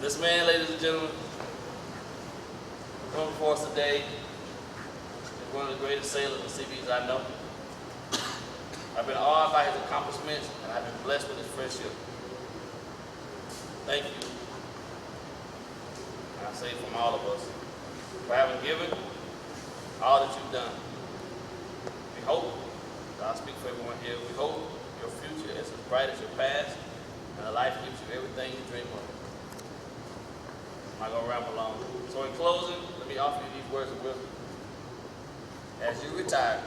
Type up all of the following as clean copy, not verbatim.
This man, ladies and gentlemen, coming before us today is one of the greatest sailors and Seabees I know. I've been awed by his accomplishments, and I've been blessed with his friendship. Thank you. And I say from all of us, for having given all that you've done. We hope, I'll speak for everyone here, we hope your future is as bright as your past, and the life gives you everything you dream of. I'm not going to ramble on. So in closing, let me offer you these words of wisdom. As you retire,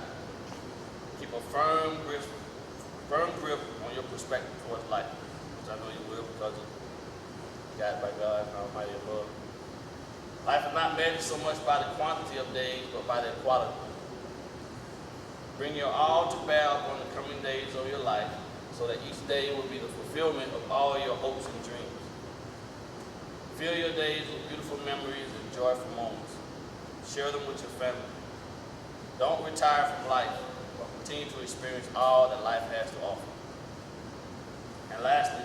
keep a firm grip on your perspective towards life, which I know you will because of guided by God and Almighty above. Life is not measured so much by the quantity of days, but by their quality. Bring your all to bear upon the coming days of your life, so that each day will be the fulfillment of all your hopes and dreams. Fill your days with beautiful memories and joyful moments. Share them with your family. Don't retire from life, but continue to experience all that life has to offer. And lastly,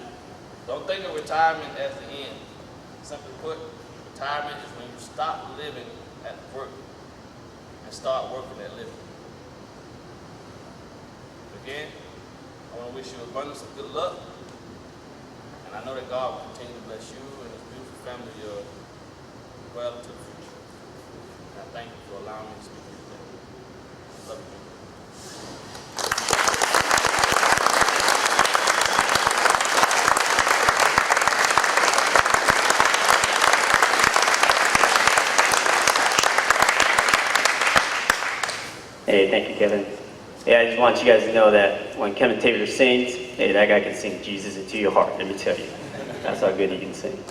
don't think of retirement as the end. Simply put, retirement is when you stop living at work and start working at living. Again, I want to wish you abundance of good luck, and I know that God will continue to bless you and this beautiful family of yours well into the future. And I thank you for allowing me to speak to you today. Love you. Hey, thank you, Kevin. Yeah, I just want you guys to know that when Kevin Taylor sings, hey, that guy can sing Jesus into your heart, let me tell you. That's how good he can sing.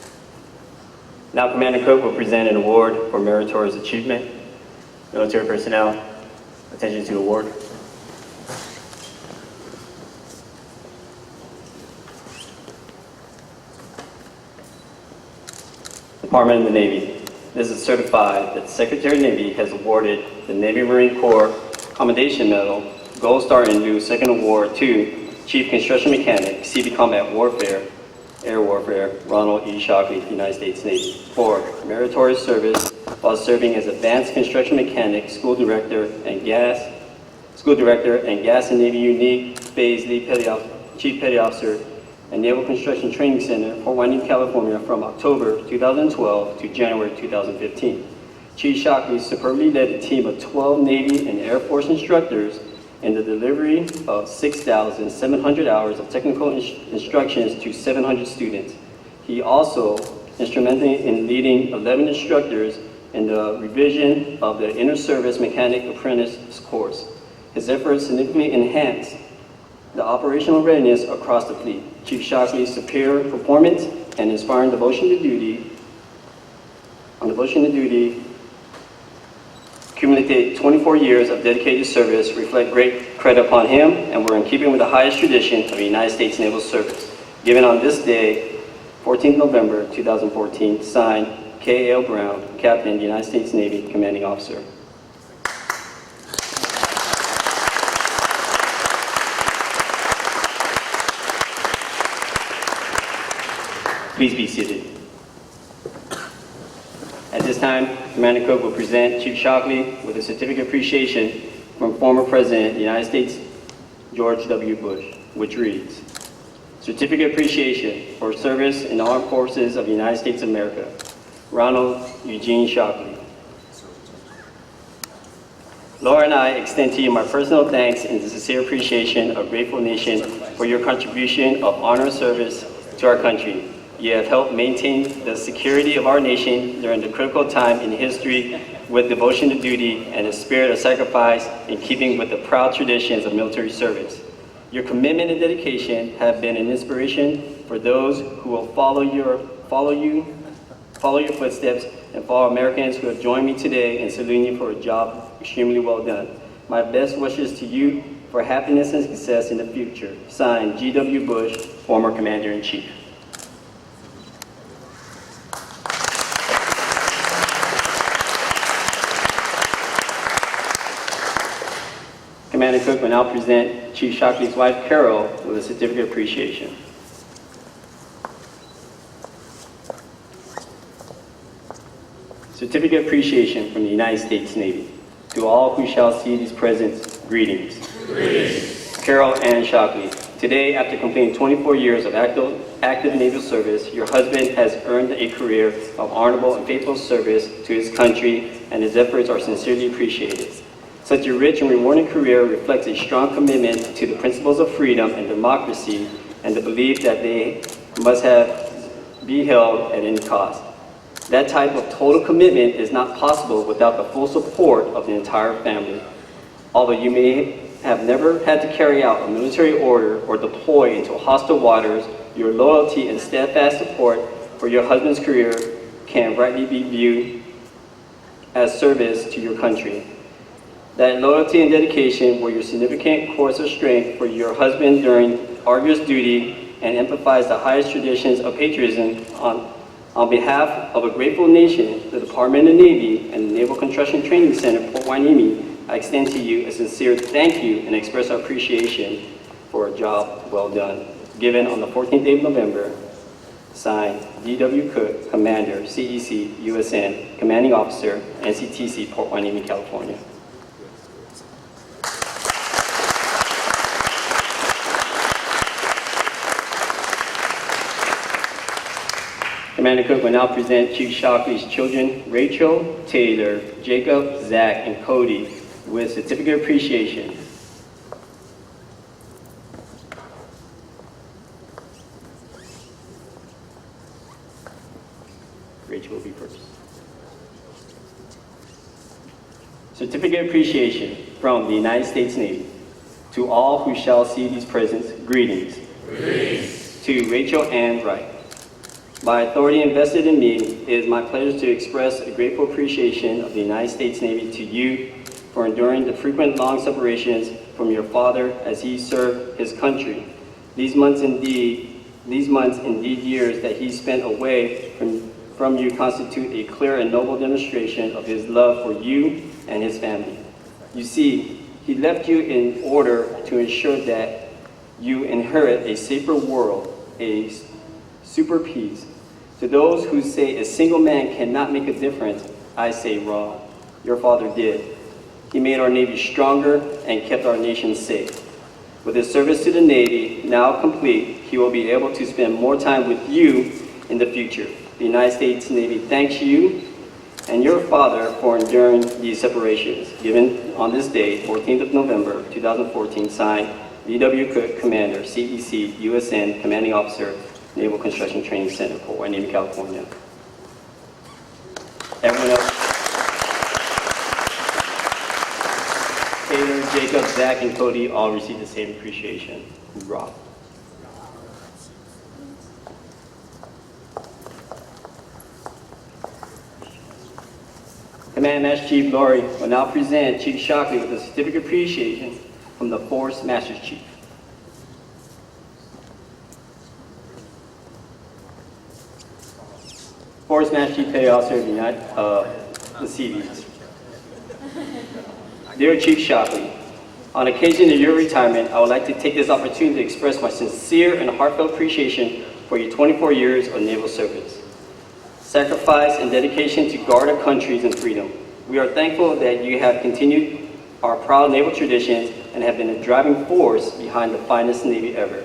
Now, Commander Cook will present an award for meritorious achievement. Military personnel, attention to award. Department of the Navy. This is certified that the Secretary of the Navy has awarded the Navy Marine Corps Commendation Medal, Gold Star in Lieu, Second Award to Chief Construction Mechanic, Seabee Combat Warfare, Air Warfare, Ronald E. Shockley, United States Navy, for meritorious service while serving as Advanced Construction Mechanic, School Director and Gas and Navy Unique Phase Chief Petty Officer and Naval Construction Training Center, Fort Hueneme, California, from October 2012 to January 2015. Chief Shockley superbly led a team of 12 Navy and Air Force instructors in the delivery of 6,700 hours of technical instructions to 700 students. He also instrumental in leading 11 instructors in the revision of the Inter-Service Mechanic Apprentice course. His efforts significantly enhanced the operational readiness across the fleet. Chief Shockley's superior performance and inspiring devotion to duty, accumulated 24 years of dedicated service reflect great credit upon him and were in keeping with the highest tradition of the United States Naval Service. Given on this day, 14th November 2014, signed K.A.L. Brown, Captain, United States Navy, Commanding Officer. Please be seated. At this time, Commander Cook will present Chief Shockley with a certificate of appreciation from former President of the United States, George W. Bush, which reads, Certificate of Appreciation for Service in the Armed Forces of the United States of America, Ronald Eugene Shockley. Laura and I extend to you my personal thanks and the sincere appreciation of grateful nation for your contribution of honor and service to our country. You have helped maintain the security of our nation during the critical time in history with devotion to duty and a spirit of sacrifice in keeping with the proud traditions of military service. Your commitment and dedication have been an inspiration for those who will follow your footsteps and for Americans who have joined me today in saluting you for a job extremely well done. My best wishes to you for happiness and success in the future. Signed, G.W. Bush, former Commander-in-Chief. Commander Cook will now present Chief Shockley's wife, Carol, with a certificate of appreciation. Certificate of Appreciation from the United States Navy. To all who shall see these presents, greetings. Greetings. Carol Ann Shockley. Today, after completing 24 years of active naval service, your husband has earned a career of honorable and faithful service to his country, and his efforts are sincerely appreciated. Such a rich and rewarding career reflects a strong commitment to the principles of freedom and democracy, and the belief that they must be held at any cost. That type of total commitment is not possible without the full support of the entire family. Although you may have never had to carry out a military order or deploy into hostile waters, your loyalty and steadfast support for your husband's career can rightly be viewed as service to your country. That loyalty and dedication were your significant course of strength for your husband during arduous duty and emphasize the highest traditions of patriotism. On behalf of a grateful nation, the Department of the Navy, and the Naval Construction Training Center, Fort Hueneme, I extend to you a sincere thank you and express our appreciation for a job well done. Given on the 14th day of November, signed D.W. Cook, Commander, CEC, USN, Commanding Officer, NCTC, Port Hueneme, California. Commander Cook will now present Chief Shockley's children, Rachel, Taylor, Jacob, Zach, and Cody, with certificate of appreciation. Rachel will be first. Certificate of appreciation from the United States Navy. To all who shall see these presents, greetings. Greetings. To Rachel Ann Wright. By authority invested in me, it is my pleasure to express a grateful appreciation of the United States Navy to you for enduring the frequent long separations from your father as he served his country. These months, indeed years that he spent away from you constitute a clear and noble demonstration of his love for you and his family. You see, he left you in order to ensure that you inherit a safer world, a super peace. To those who say a single man cannot make a difference, I say wrong. Your father did. He made our Navy stronger and kept our nation safe. With his service to the Navy now complete, he will be able to spend more time with you in the future. The United States Navy thanks you and your father for enduring these separations. Given on this day, 14th of November, 2014, signed D.W. Cook, Commander, CEC, USN, Commanding Officer, Naval Construction Training Center, Fort Hueneme, California. Everyone else? Taylor, Jacob, Zach, and Cody all received the same appreciation. Hoorah. Command Master Chief Laurie will now present Chief Shockley with a certificate of appreciation from the Force Master Chief. Force Master Chief Petty Officer of the Seabee. Dear Chief Shockley, on occasion of your retirement, I would like to take this opportunity to express my sincere and heartfelt appreciation for your 24 years of naval service, sacrifice, and dedication to guard our countries and freedom. We are thankful that you have continued our proud naval traditions and have been a driving force behind the finest Navy ever.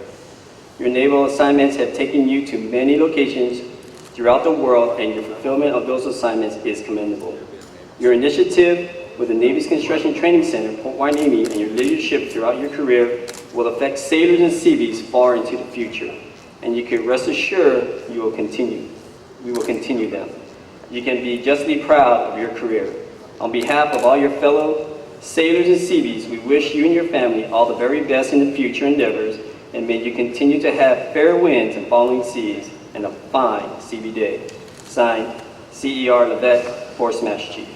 Your naval assignments have taken you to many locations throughout the world, and your fulfillment of those assignments is commendable. Your initiative with the Navy's Construction Training Center, Fort Hueneme, and your leadership throughout your career will affect sailors and Seabees far into the future, and you can rest assured we will continue them. You can be justly proud of your career. On behalf of all your fellow sailors and Seabees, we wish you and your family all the very best in the future endeavors, and may you continue to have fair winds and following seas, and a fine Seabee day. Signed, CER Levesque, Force Master Chief.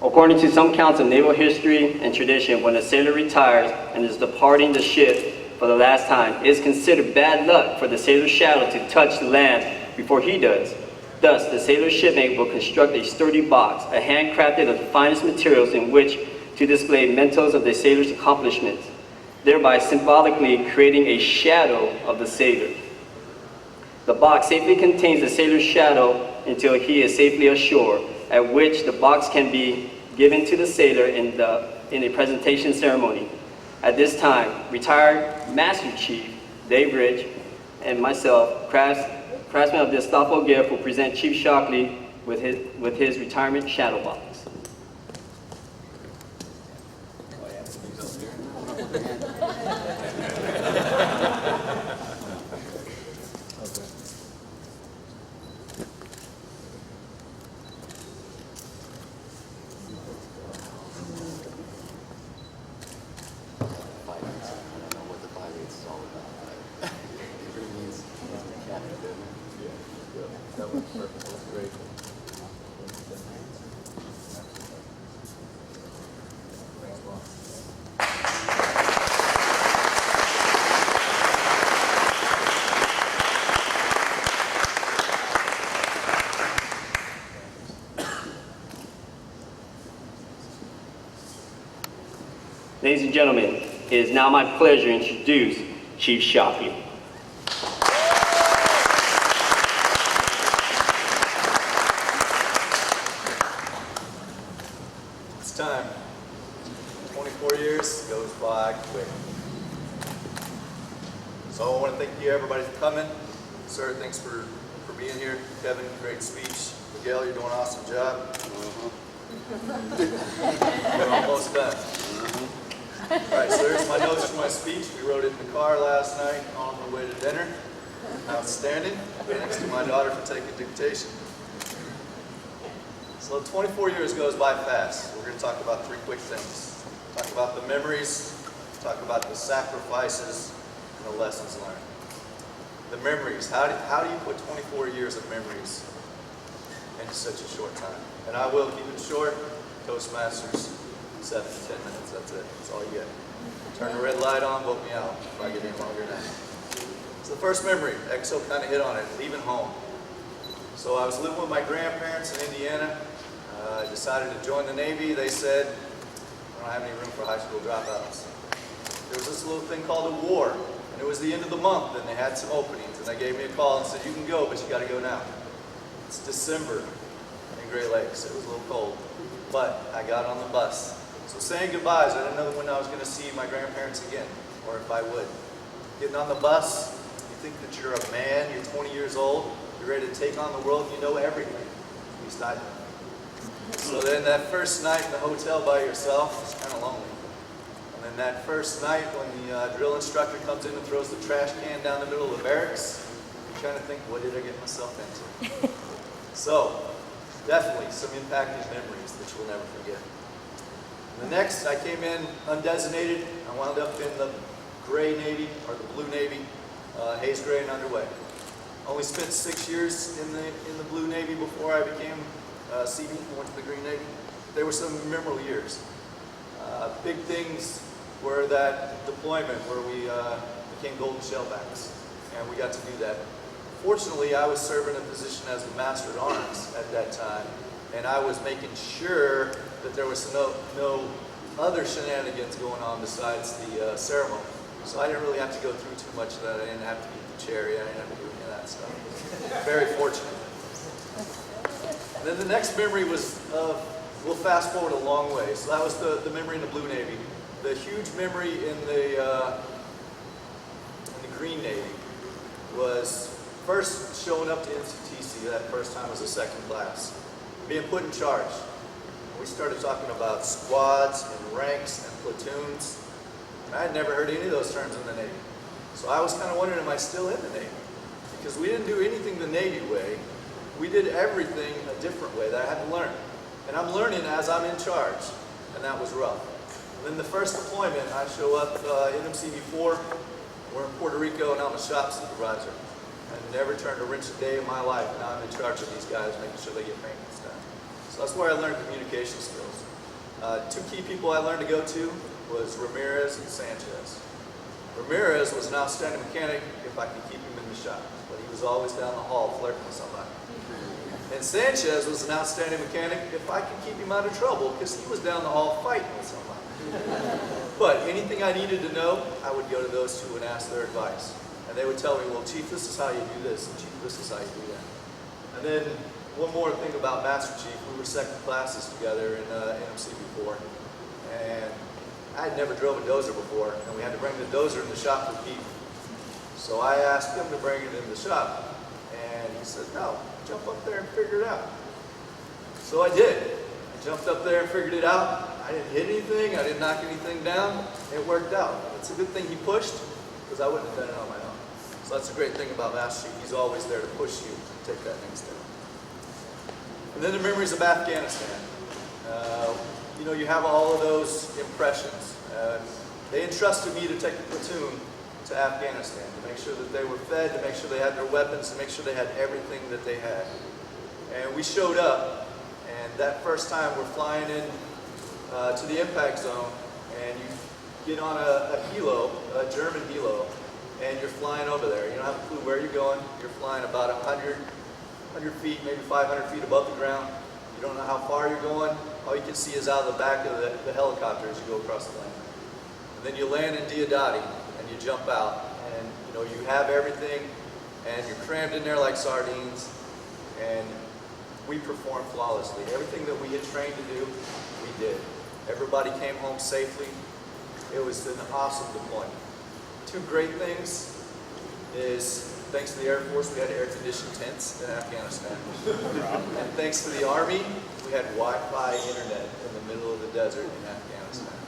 According to some accounts of naval history and tradition, when a sailor retires and is departing the ship for the last time, it is considered bad luck for the sailor's shadow to touch the land before he does. Thus, the sailor's shipmate will construct a sturdy box, handcrafted of the finest materials in which to display mementos of the sailor's accomplishments, thereby symbolically creating a shadow of the sailor. The box safely contains the sailor's shadow until he is safely ashore, at which the box can be given to the sailor in a presentation ceremony. At this time, retired Master Chief Dave Rich and myself, craftsman of this thoughtful gift, will present Chief Shockley with his retirement shadow box. Ladies and gentlemen, it is now my pleasure to introduce Chief Shockley. It's time. 24 years goes by quick. So I want to thank you, everybody, for coming. Sir, thanks for being here. Kevin, great speech. Miguel, you're doing an awesome job. We're almost done. All right, so here's my notes for my speech. We wrote it in the car last night on the way to dinner. Outstanding. Thanks to my daughter for taking dictation. So 24 years goes by fast. We're going to talk about three quick things. Talk about the memories, talk about the sacrifices, and the lessons learned. The memories. How do you put 24 years of memories into such a short time? And I will keep it short. Toastmasters. 7 to 10 minutes, that's it. That's all you get. Turn the red light on, vote me out if I get any longer than that. So the first memory, EXO kind of hit on it, leaving home. So I was living with my grandparents in Indiana. I decided to join the Navy. They said, we don't have any room for high school dropouts. There was this little thing called a war, and it was the end of the month, and they had some openings, and they gave me a call and said, you can go, but you got to go now. It's December in Great Lakes. It was a little cold, but I got on the bus. So saying goodbyes, I didn't know when I was going to see my grandparents again, or if I would. Getting on the bus, you think that you're a man, you're 20 years old, you're ready to take on the world, you know everything. At least I do. So then that first night in the hotel by yourself, it's kind of lonely. And then that first night when the drill instructor comes in and throws the trash can down the middle of the barracks, you're trying to think, what did I get myself into? So, definitely some impacting memories that you'll never forget. The next, I came in undesignated. I wound up in the gray Navy, or the blue Navy, haze gray and underway. Only spent 6 years in the blue Navy before I became Seabee, went to the green Navy. There were some memorable years. Big things were that deployment where we became golden shellbacks, and we got to do that. Fortunately, I was serving a position as the Master at Arms at that time, and I was making sure that there was no other shenanigans going on besides the ceremony. So I didn't really have to go through too much of that. I didn't have to eat the cherry. I didn't have to do any of that stuff. Very fortunate. And then the next memory was, we'll fast forward a long way. So that was the memory in the Blue Navy. The huge memory in the Green Navy was first showing up to NCTC that first time as a second class, being put in charge. We started talking about squads and ranks and platoons. And I had never heard any of those terms in the Navy. So I was kind of wondering, am I still in the Navy? Because we didn't do anything the Navy way. We did everything a different way that I had to learn. And I'm learning as I'm in charge. And that was rough. And then the first deployment, I show up NMCB-4. We're in Puerto Rico and I'm a shop supervisor. I never turned a wrench a day in my life. Now I'm in charge of these guys, making sure they get maintenance done. So that's where I learned communication skills. Two key people I learned to go to was Ramirez and Sanchez. Ramirez was an outstanding mechanic if I could keep him in the shop, but he was always down the hall flirting with somebody. And Sanchez was an outstanding mechanic if I could keep him out of trouble, because he was down the hall fighting with somebody. But anything I needed to know, I would go to those two and ask their advice. And they would tell me, well, Chief, this is how you do this, and Chief, this is how you do that. And then one more thing about Master Chief, we were second classes together in NMC before, and I had never drove a dozer before, and we had to bring the dozer in the shop for Pete. So I asked him to bring it in the shop, and he said, no, jump up there and figure it out. So I did. I jumped up there and figured it out. I didn't hit anything, I didn't knock anything down. It worked out. It's a good thing he pushed, because I wouldn't have done it on my own. So that's a great thing about Master Chief. He's always there to push you to take that next step. And then the memories of Afghanistan. You know, you have all of those impressions. They entrusted me to take the platoon to Afghanistan, to make sure that they were fed, to make sure they had their weapons, to make sure they had everything that they had. And we showed up, and that first time we're flying in to the impact zone, and you get on a helo, a German helo, and you're flying over there. You don't have a clue where you're going. You're flying about 100 feet, maybe 500 feet above the ground. You don't know how far you're going. All you can see is out of the back of the helicopter as you go across the land. And then you land in Diodati, and you jump out, and you know you have everything, and you're crammed in there like sardines, and we performed flawlessly. Everything that we had trained to do, we did. Everybody came home safely. It was an awesome deployment. Two great things is, thanks to the Air Force, we had air-conditioned tents in Afghanistan. And thanks to the Army, we had Wi-Fi internet in the middle of the desert in Afghanistan.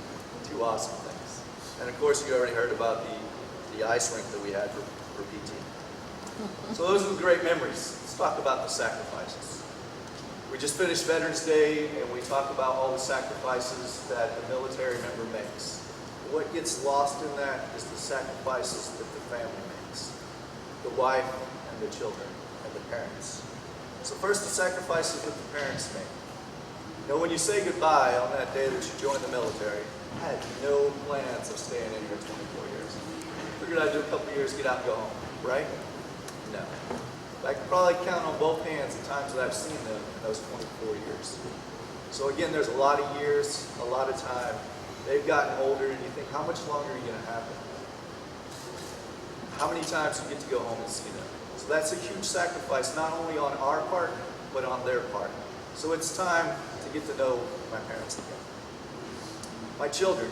Two awesome things. And of course, you already heard about the ice rink that we had for PT. So those are the great memories. Let's talk about the sacrifices. We just finished Veterans Day, and we talk about all the sacrifices that the military member makes. What gets lost in that is the sacrifices that the family makes. The wife and the children and the parents. So first, the sacrifices that the parents make. You know, when you say goodbye on that day that you joined the military, I had no plans of staying in here 24 years. Figured I'd do a couple years, get out and go home, right? No. I can probably count on both hands the times that I've seen them in those 24 years. So again, there's a lot of years, a lot of time. They've gotten older, and you think, how much longer are you going to have them? How many times do you get to go home and see them? So that's a huge sacrifice, not only on our part, but on their part. So it's time to get to know my parents again. My children,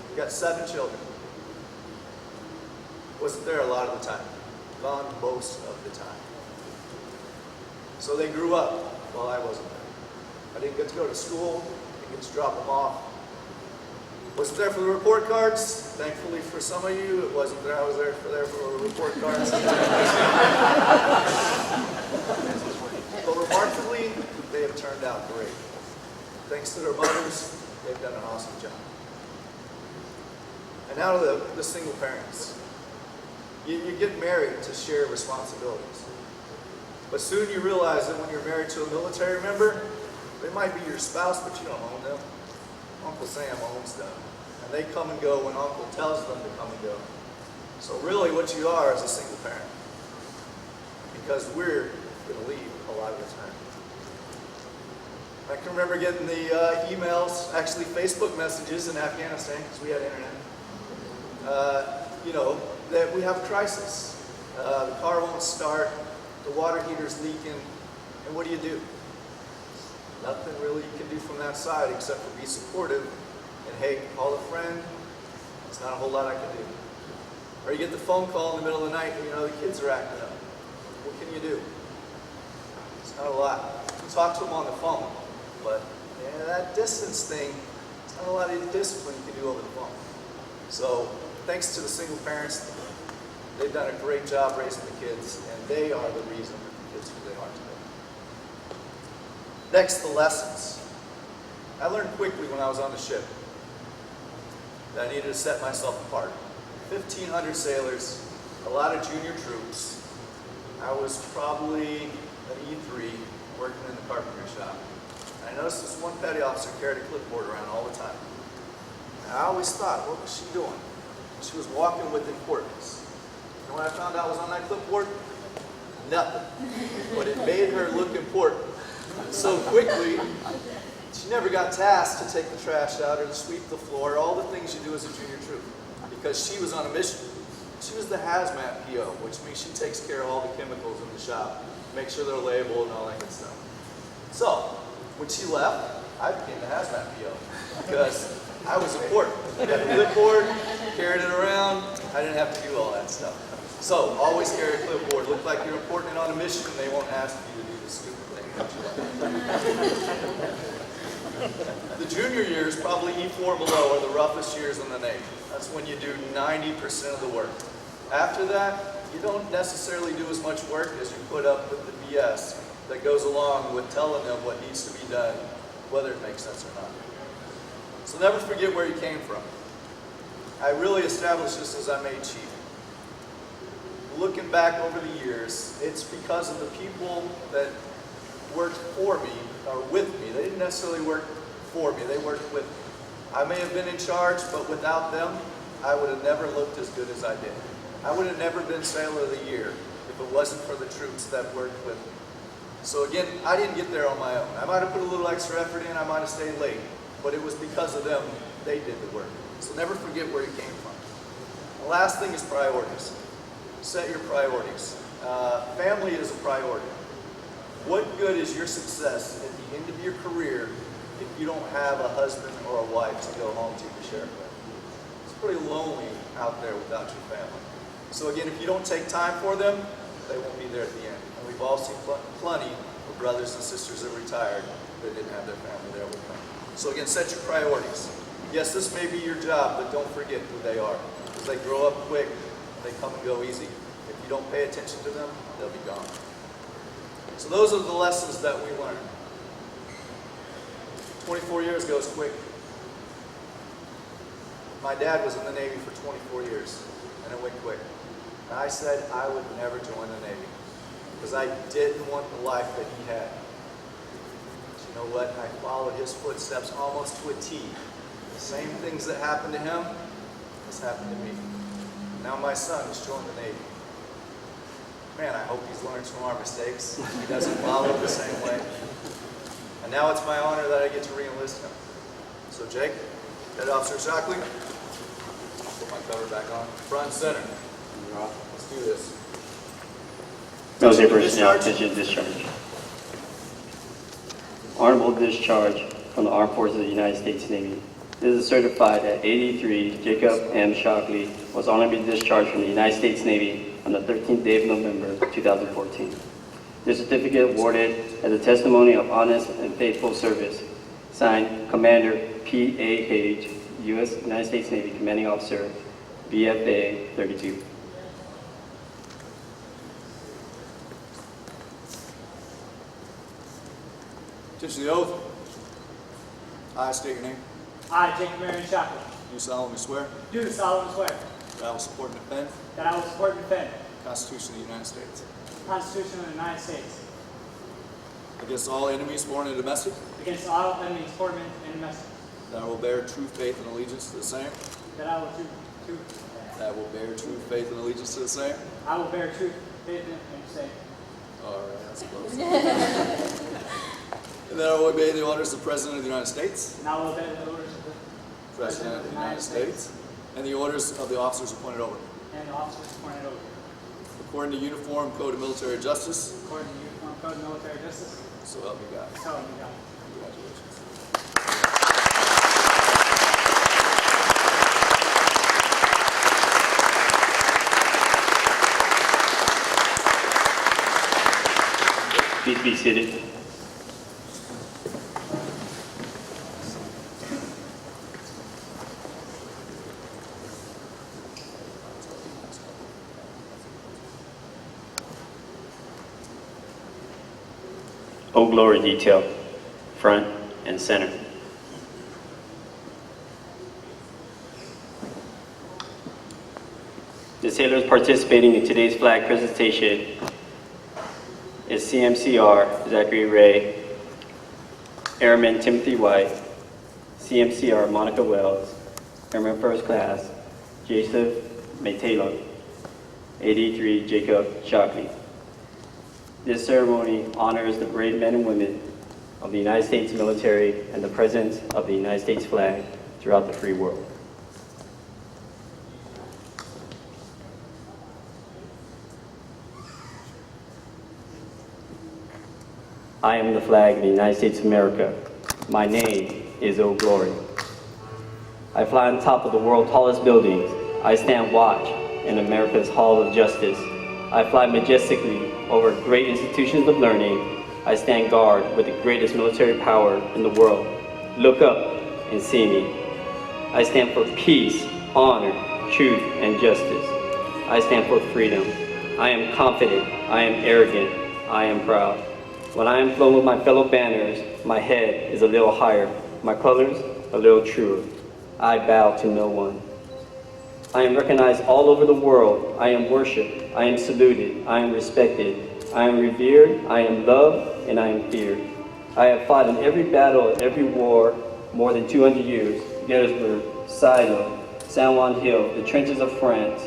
we've got 7 children. Wasn't there a lot of the time. Gone most of the time. So they grew up while I wasn't there. I didn't get to go to school, I didn't get to drop them off. Wasn't there for the report cards. Thankfully for some of you, it wasn't there. I was there for the report cards. But remarkably, they have turned out great. Thanks to their mothers, they've done an awesome job. And now to the single parents. You get married to share responsibilities. But soon you realize that when you're married to a military member, they might be your spouse, but you don't own them. Uncle Sam owns them. And they come and go when Uncle tells them to come and go. So really what you are is a single parent. Because we're going to leave a lot of the time. I can remember getting the emails, actually Facebook messages in Afghanistan, because we had internet. You know, that we have a crisis. The car won't start, the water heater's leaking, and what do? Nothing really you can do from that side except for be supportive and hey, call a friend. It's not a whole lot I can do. Or you get the phone call in the middle of the night and you know the kids are acting up. What can you do? It's not a lot. You can talk to them on the phone, but yeah, that distance thing, it's not a lot of discipline you can do over the phone. So thanks to the single parents, they've done a great job raising the kids, and they are the reason that the kids are who they are today. Next, the lessons. I learned quickly when I was on the ship that I needed to set myself apart. 1,500 sailors, a lot of junior troops. I was probably an E3 working in the carpentry shop. And I noticed this one petty officer carried a clipboard around all the time. And I always thought, what was she doing? She was walking with importance. And when I found out was on that clipboard, nothing. But it made her look important. So quickly, she never got tasked to take the trash out or to sweep the floor, all the things you do as a junior troop, because she was on a mission. She was the hazmat PO, which means she takes care of all the chemicals in the shop, make sure they're labeled and all that good stuff. So, when she left, I became the hazmat PO because I was important. I got a clipboard, carried it around, I didn't have to do all that stuff. So, always carry a clipboard. Look like you're important and on a mission, and they won't ask you to do the stupid thing that you like. The junior years, probably E4 and below, are the roughest years in the Navy. That's when you do 90% of the work. After that, you don't necessarily do as much work as you put up with the BS that goes along with telling them what needs to be done, whether it makes sense or not. So never forget where you came from. I really established this as I made chief. Looking back over the years, it's because of the people that worked for me or with me. They didn't necessarily work for me, they worked with me. I may have been in charge, but without them, I would have never looked as good as I did. I would have never been Sailor of the Year if it wasn't for the troops that worked with me. So again, I didn't get there on my own. I might have put a little extra effort in, I might have stayed late, but it was because of them, they did the work. So never forget where you came from. The last thing is priorities. Set your priorities. Family is a priority. What good is your success at the end of your career if you don't have a husband or a wife to go home to share it with? It's pretty lonely out there without your family. So again, if you don't take time for them, they won't be there at the end. And we've all seen plenty of brothers and sisters that retired that didn't have their family there with them. So again, set your priorities. Yes, this may be your job, but don't forget who they are. Because they grow up quick, they come and go easy. If you don't pay attention to them, they'll be gone. So those are the lessons that we learned. 24 years goes quick. My dad was in the Navy for 24 years, and it went quick. And I said I would never join the Navy because I didn't want the life that he had. But you know what? I followed his footsteps almost to a T. The same things that happened to him has happened to me. Now my son has joined the Navy. Man, I hope he learns from our mistakes. He doesn't follow the same way. And now it's my honor that I get to re-enlist him. So Jake, Head Officer Shockley, put my cover back on. Front and center. Let's do this. Military personnel, attention, discharge. Honorable discharge from the Armed Forces of the United States Navy. This is certified that 83 Jacob M. Shockley was honorably discharged from the United States Navy on the 13th day of November, 2014. This certificate awarded as a testimony of honest and faithful service. Signed, Commander P. A. Hage, U.S. United States Navy Commanding Officer, BFA 32. Attention to the oath. I state your name. I, Jacob Marion Shockley, Do solemnly swear do solemnly swear that I will support and defend that I will support and defend the Constitution of the United States the Constitution of the United States against all enemies, foreign and domestic, against all enemies, foreign and domestic, that I will bear true faith and allegiance to the same, that I will that I will bear true faith and allegiance to the same. I will bear true faith and say, All right, that's close. And that I will obey the orders of the President of the United States, and I will obey the orders of the President of the United States, and the orders of the officers appointed over me. and the officers appointed over, According to Uniform Code of Military Justice, according to the Uniform Code of Military Justice, so help me God. so help me God. Congratulations. Please be seated. O Glory detail, front and center. The sailors participating in today's flag presentation is CMCR Zachary Ray, Airman Timothy White, CMCR Monica Wells, Airman First Class Joseph Maytalon, 83 Jacob Shockley. This ceremony honors the brave men and women of the United States military and the presence of the United States flag throughout the free world. I am the flag of the United States of America. My name is Old Glory. I fly on top of the world's tallest buildings. I stand watch in America's Hall of Justice. I fly majestically over great institutions of learning. I stand guard with the greatest military power in the world. Look up and see me. I stand for peace, honor, truth, and justice. I stand for freedom. I am confident. I am arrogant. I am proud. When I am flown with my fellow banners, my head is a little higher, my colors a little truer. I bow to no one. I am recognized all over the world. I am worshipped. I am saluted. I am respected. I am revered. I am loved, and I am feared. I have fought in every battle, every war, more than 200 years. Gettysburg, Silo, San Juan Hill, the trenches of France,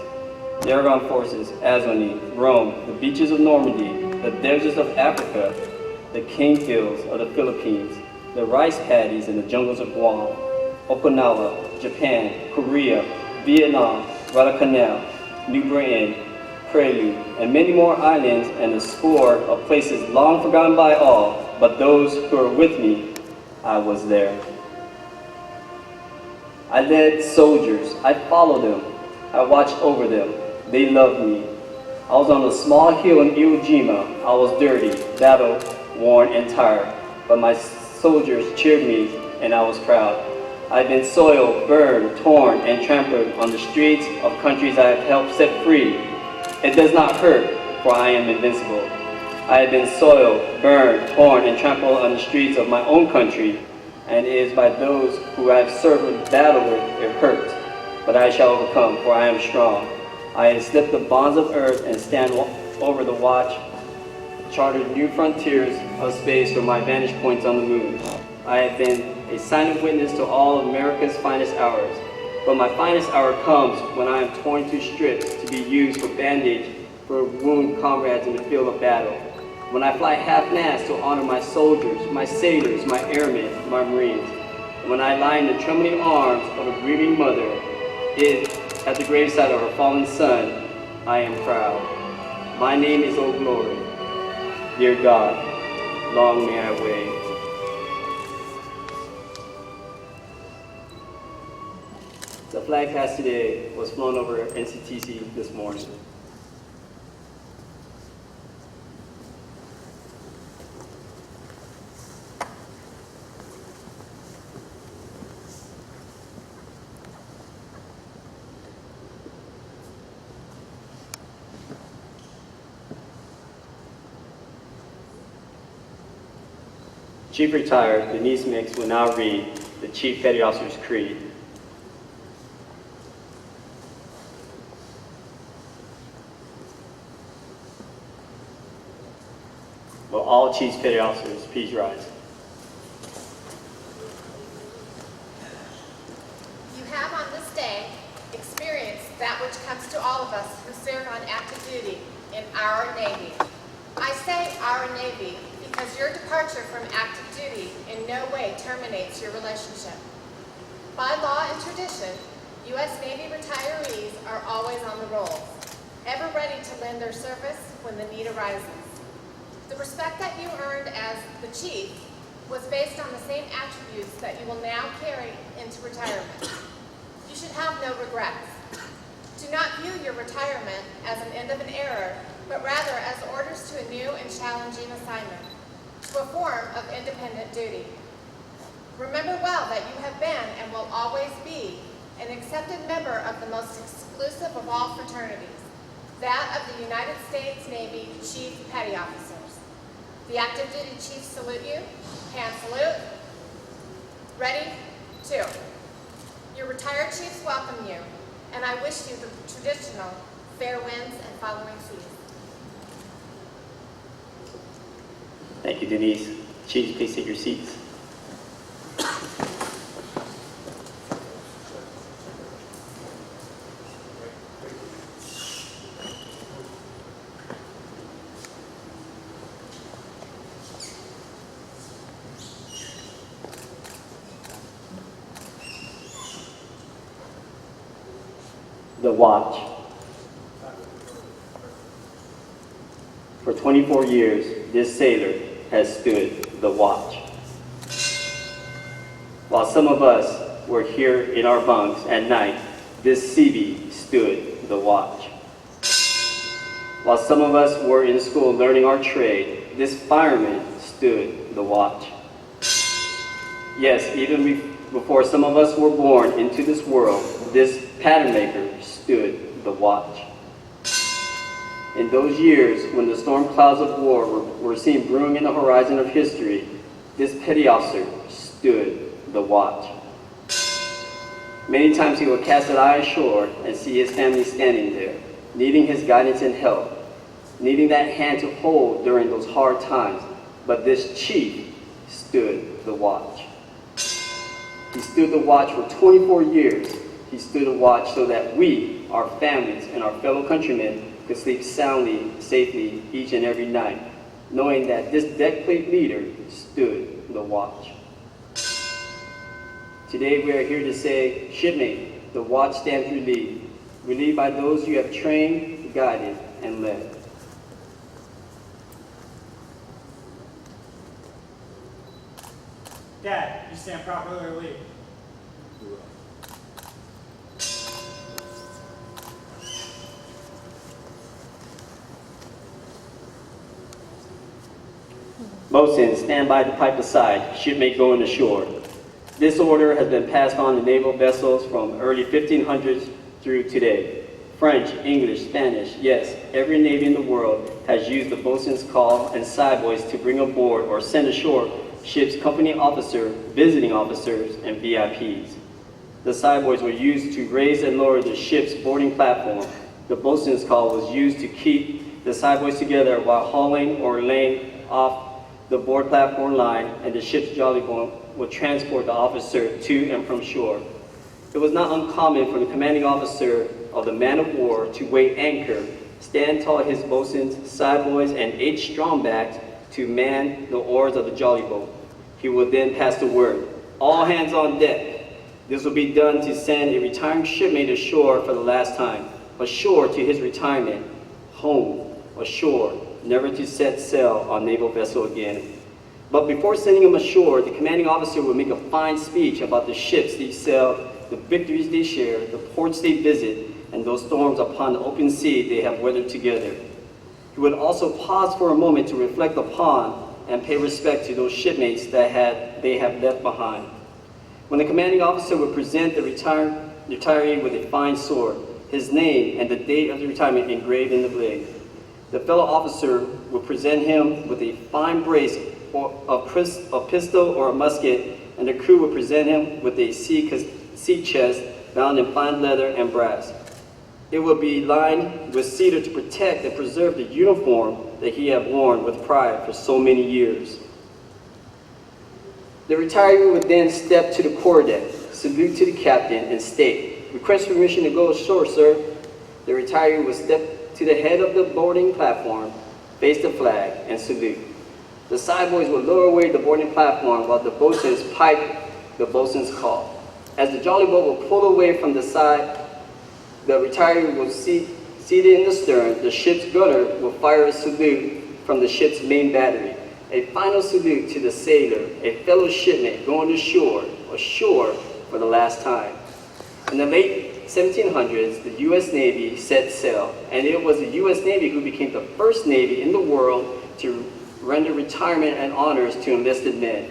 the Aragon forces, Azoni, Rome, the beaches of Normandy, the deserts of Africa, the cane fields of the Philippines, the rice paddies in the jungles of Guam, Okinawa, Japan, Korea, Vietnam, Guadalcanal, New Britain, Prelude, and many more islands and a score of places long forgotten by all, but those who are with me, I was there. I led soldiers, I followed them, I watched over them, they loved me. I was on a small hill in Iwo Jima. I was dirty, battle worn and tired, but my soldiers cheered me and I was proud. I've been soiled, burned, torn, and trampled on the streets of countries I have helped set free. It does not hurt, for I am invincible. I have been soiled, burned, torn, and trampled on the streets of my own country, and it is by those who I have served and battled with it hurts. But I shall overcome, for I am strong. I have slipped the bonds of earth and stand over the watch, charted new frontiers of space from my vantage points on the moon. I have been a silent witness to all of America's finest hours. But my finest hour comes when I am torn to strips to be used for bandage for wound comrades in the field of battle. When I fly half-mast to honor my soldiers, my sailors, my airmen, my Marines. When I lie in the trembling arms of a grieving mother, at the graveside of her fallen son, I am proud. My name is Old Glory. Dear God, long may I wait. The flag cast today was flown over NCTC this morning. Chief Retired Denise Mix will now read the Chief Petty Officer's Creed. Will all Chiefs Petty Officers please rise? You have on this day experienced that which comes to all of us who serve on active duty in our Navy. I say our Navy because your departure from active duty in no way terminates your relationship. By law and tradition, U.S. Navy retirees are always on the roll, ever ready to lend their service when the need arises. The respect that you earned as the Chief was based on the same attributes that you will now carry into retirement. You should have no regrets. Do not view your retirement as an end of an era, but rather as orders to a new and challenging assignment, to a form of independent duty. Remember well that you have been and will always be an accepted member of the most exclusive of all fraternities, that of the United States Navy Chief Petty Officers. The active duty chiefs salute you. Hand salute. Ready? 2. Your retired chiefs welcome you, and I wish you the traditional fair winds and following seas. Thank you, Denise. Chiefs, please take your seats. the watch. For 24 years, this sailor has stood the watch. While some of us were here in our bunks at night, this Seabee stood the watch. While some of us were in school learning our trade, this fireman stood the watch. Yes, even before some of us were born into this world, this pattern maker stood the watch. In those years when the storm clouds of war were seen brewing in the horizon of history, this petty officer stood the watch. Many times he would cast an eye ashore and see his family standing there, needing his guidance and help, needing that hand to hold during those hard times. But this chief stood the watch. He stood the watch for 24 years. He stood the watch so that we, our families, and our fellow countrymen could sleep soundly, safely each and every night, knowing that this deck plate leader stood the watch. Today we are here to say, shipmate, the watch stands relieved, relieved by those you have trained, guided, and led. Dad, you stand properly or leave. Boatswain, stand by to pipe aside, shipmate going ashore. This order has been passed on to naval vessels from early 1500s through today. French, English, Spanish, yes, every navy in the world has used the boatswain's call and side boys to bring aboard or send ashore ships' company officer, visiting officers, and VIPs. The side boys were used to raise and lower the ship's boarding platform. The boatswain's call was used to keep the side boys together while hauling or laying off the board platform line, and the ship's jolly boat would transport the officer to and from shore. It was not uncommon for the commanding officer of the man of war to weigh anchor, stand tall his boatswains, side boys, and 8 strongbacks to man the oars of the jolly boat. He would then pass the word, all hands on deck. This will be done to send a retiring shipmate ashore for the last time, ashore to his retirement, home, ashore, never to set sail on naval vessel again. But before sending him ashore, the commanding officer would make a fine speech about the ships they sail, the victories they share, the ports they visit, and those storms upon the open sea they have weathered together. He would also pause for a moment to reflect upon and pay respect to those shipmates that they have left behind. When the commanding officer would present the retiree with a fine sword, his name and the date of the retirement engraved in the blade, the fellow officer would present him with a fine brace of pistol or a musket, and the crew would present him with a sea chest bound in fine leather and brass. It would be lined with cedar to protect and preserve the uniform that he had worn with pride for so many years. The retiree would then step to the quarterdeck, salute to the captain, and state, "Request permission to go ashore, sir." The retiree would step to the head of the boarding platform, face the flag, and salute. The side boys would lower away the boarding platform while the boatswains piped the boatswain's call. As the jolly boat would pull away from the side, the retiree was seated in the stern. The ship's gunner would fire a salute from the ship's main battery. A final salute to the sailor, a fellow shipmate going ashore for the last time. In the late 1700s, the U.S. Navy set sail, and it was the U.S. Navy who became the first Navy in the world to render retirement and honors to enlisted men.